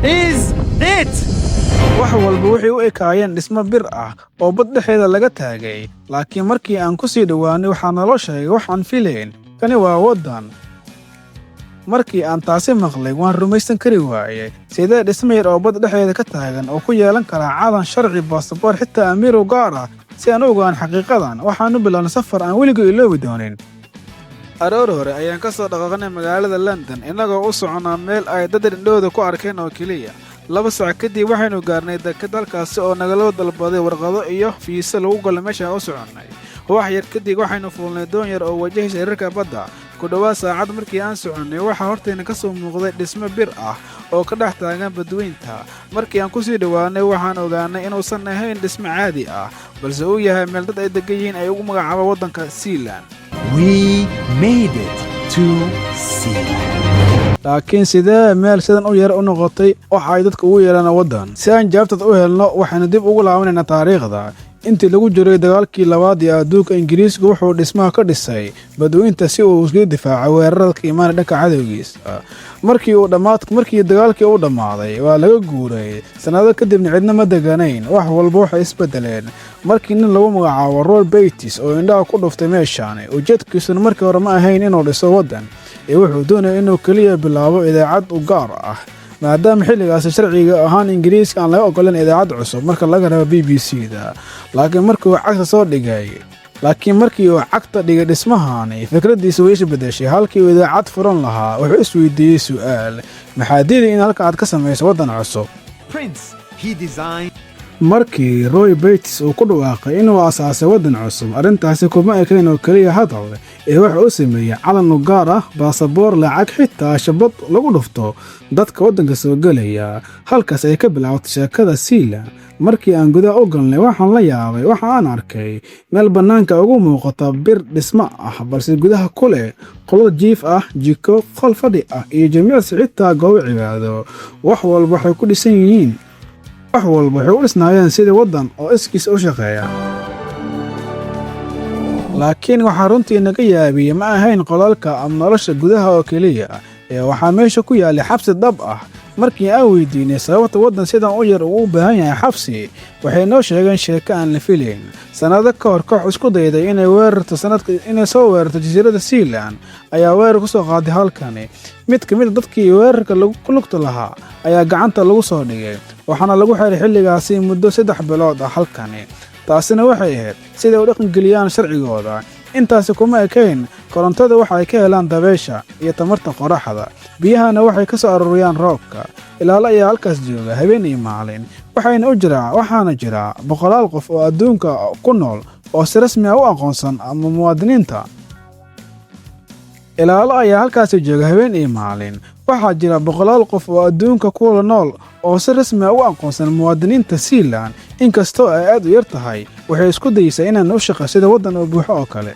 is it. wax walba waxay u ekaayeen dhismo bir ah oo bad dhexeeda laga taagay, laakiin markii aan ku sii dhowaanay waxaa naloo sheegay wax aan filayn. Kani waa waddan. Markii aan taasi maqlay waan rumaysan kari waayay. Sidee dhismo yar oo bad dhexeeda ka taagan oo ku yeelan kara calan sharci baasaboor xitaa amiir u gaar ah si aan u ogaan xaqiiqadan. Waxaan u bilaabnay safar aan weligay iloobi doonin. Aroor hore ayaan ka soo dhaqaaqnay magaalada London inagoo u soconaa meel ay dad indhooda ku arkeen oo keliya. 2 saac kadib waxaynu gaarnay dalkaasi oo nagala dalbaday warqado iyo fiisa lagu galo meesha u soconnay. wax yar kadib waxaynu fuulnay doon yar oo wajahaysa heerarka badda. ku dhawaad saacad markii aan soconnay waxaa hortayna ka soo muuqday dhismo bir ah oo ka dhex taagan badweynta. Markii aan ku sii dhowaanay waxaan ogaanay inuusan ahayn dhismo caadi ah, balse uu yahay meel dad ay degan yihiin ay ugu magacaabo waddanka Sealand. We made it to Sealand. laakiin sidee meel sidan u yar u noqotay waxa ay dadku ugu yeelaan waddan? Si aan jawaabtaas u helno waxaynu dib ugu laabanaynaa taariikhda. intii lagu jiray dagaalkii labaad ee adduunka, Ingiriisku wuxuu dhismaha ka dhisay badweynta si uu uga difaaco weerarada ka imaanaya dhanka cadowgiisa. markii dagaalkii uu dhammaaday waa laga guuray. sanado kadibna cidna ma deganayn. wax walba waxay isbedeleen markii nin lagu magacaabo Roy Bates oo indhaha ku dhuftay meeshaan. ujeedkiisuna markii hore ma ahayn inuu dhiso waddan, wuxuu doonayay inuu keliya bilaabo idaacad u gaar ah, maadaama xilligaasi sharciga ahaan Ingiriiska aan laga ogolan idaacad cusub marka laga rabo BBC-da. laakiin markii uu cagta dhigay dhismahani, fikradiisa way isbedeshay. halkii uu idaacad furan lahaa wuxuu isweydiiyey su'aal: maxaa diiday in halka aad ka samayso waddan cusub? markii Roy Bates uu ku dhawaaqay inuu asaasay waddan cusub, arrintaasi kuma ekayn oo keliya hadal, wuxuu u sameeyey calan u gaar ah, baasaboor, lacag, xitaa shabad lagu dhufto dadka waddanka soo gelaya. halkaas ay ka bilaabatay sheekada Sealand. markii aan gudaha u galnay waxaan la yaabay. waxa aan arkay meel bannaanka ugu muuqata bir dhismo ah, balse gudaha ku leh qolal jiif ah, jiko, qol fadhi ah iyo jimicsi, xitaa goobo cibaado. wax walba waxay u dhisnaayeen sidii waddan oo iskiis u shaqeeya. laakiin waxaa runtii naga yaabiyey ma ahayn qolalka ama nolosha gudaha oo keliya, waxaa meesha ku yaallay xabsi dhab ah. markii aan weydiinay sababta waddan sidan u yar uu u baahan yahay xabsi, waxay noo sheegeen sheeko aan la filayn. sanado ka hor koox isku dayday inay soo weerarto jasiiradda Sealand ayaa weerar ku soo qaaday halkani. mid ka mid a dadkii weerarka ku lugta lahaa ayaa gacanta lagu soo dhigay, waxaana lagu xiray xilligaasi muddo 3 bilood ah halkani. taasina waxay ahayd siday u dhaqangeliyaan sharcigooda. intaasi kuma ekayn. korontada waxay ka helaan dabeesha iyo tamarta qoraxda. biyahana waxay ka soo ururiyaan roobka. ilaalo ayaa halkaas jooga habeen iyo maalin. waxaana jira boqolaal qof oo adduunka ku nool oo si rasmi ah u aqoonsan ama muwaadiniinta. ilaalo ayaa halkaasi jooga habeen iyo maalin. waxaa jira boqolaal qof oo adduunka ku nool oo si rasmi ah u aqoonsan muwaadiniinta Sealand. inkastoo ay aad u yar tahay, waxay isku dayeysaa inaan u shaqo sida waddan oo buuxo oo kale.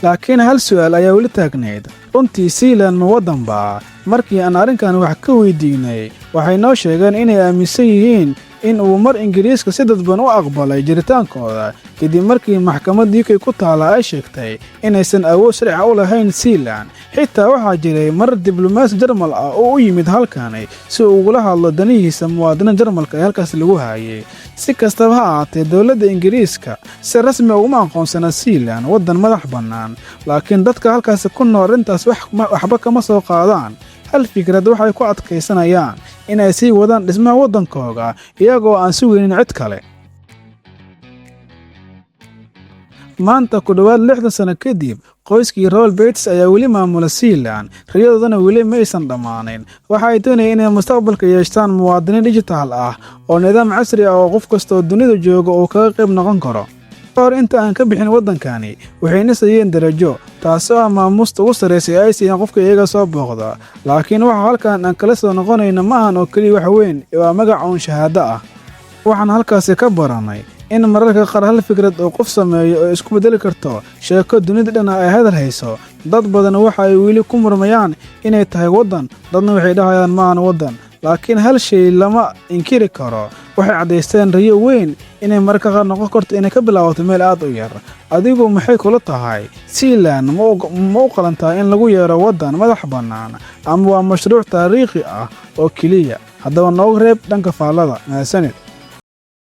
laakiin hal su'aal ayaa weli taagnayd: runtii Sealand ma waddan baa? markii aan arrinkan wax ka weydiinay, waxay noo sheegeen inay aaminsan yihiin in uu mar Ingiriiska si dadban u aqbalay jiritaankooda kadib markii maxkamad UK ku taala ay sheegtay inaysan awood sharci u lahayn Sealand. xitaa waxaa jiray mar diblomaasi Jarmal ah oo u yimid halkani si uu ugula hadlo danihiisa muwaadiniin Jarmalka ee halkaas lagu hayay. si kastaba ha ahaatee, dowladda Ingiriiska si rasmi uma aqoonsana Sealand waddan madax bannaan, laakiin dadka halkaas ku nool arrintaas waxba kama soo qaadaan. hal fikrad waxay ku adkaysanayaan inay sii wadaan dhismaha waddankooda iyagoo aan sugaynin cid kale. maanta ku dhawaad 60 sano kadib, qoyskii Roy Bates ayaa weli maamula Sealand. riyadoodana weli ma aysan dhammaanin. waxa ay doonayeen inay mustaqbalka yeeshaan muwaadiniin dijitaal ah oo nidaam casri ah oo qof kasta oo dunida jooga uu kaga qayb noqon karo. hor inta aan ka bixin waddankani, waxayna siiyeen darajo, taasoo ah maamuusta ugu sarreysay ay siiyaan qofka iyaga soo booqda. laakiin waxa halkan aan kala soo noqonayna ma ahan oo keliya wax weyn, waa magac uun shahaado ah. waxaan halkaasi ka baranay in mararka qaar hal fikrad oo qof sameeyo oo isku bedeli karto sheeko dunida dhan ay hadal hayso. dad badan waxa ay weli ku murmayaan inay tahay waddan, dadna waxay dhahayaan ma ahan waddan. laakiin hal shay lama inkiri karo: waxay caddaysteen riyo weyn inay mararka qaar noqon karto inay ka bilaabato meel aad u yar. Adigu maxay kula tahay? Sealand ma u qalantaa in lagu yeero waddan madax bannaan ama waa mashruuc taariikhi ah oo keliya? Haddaba nooga reeb dhanka faallada. Mahadsanid.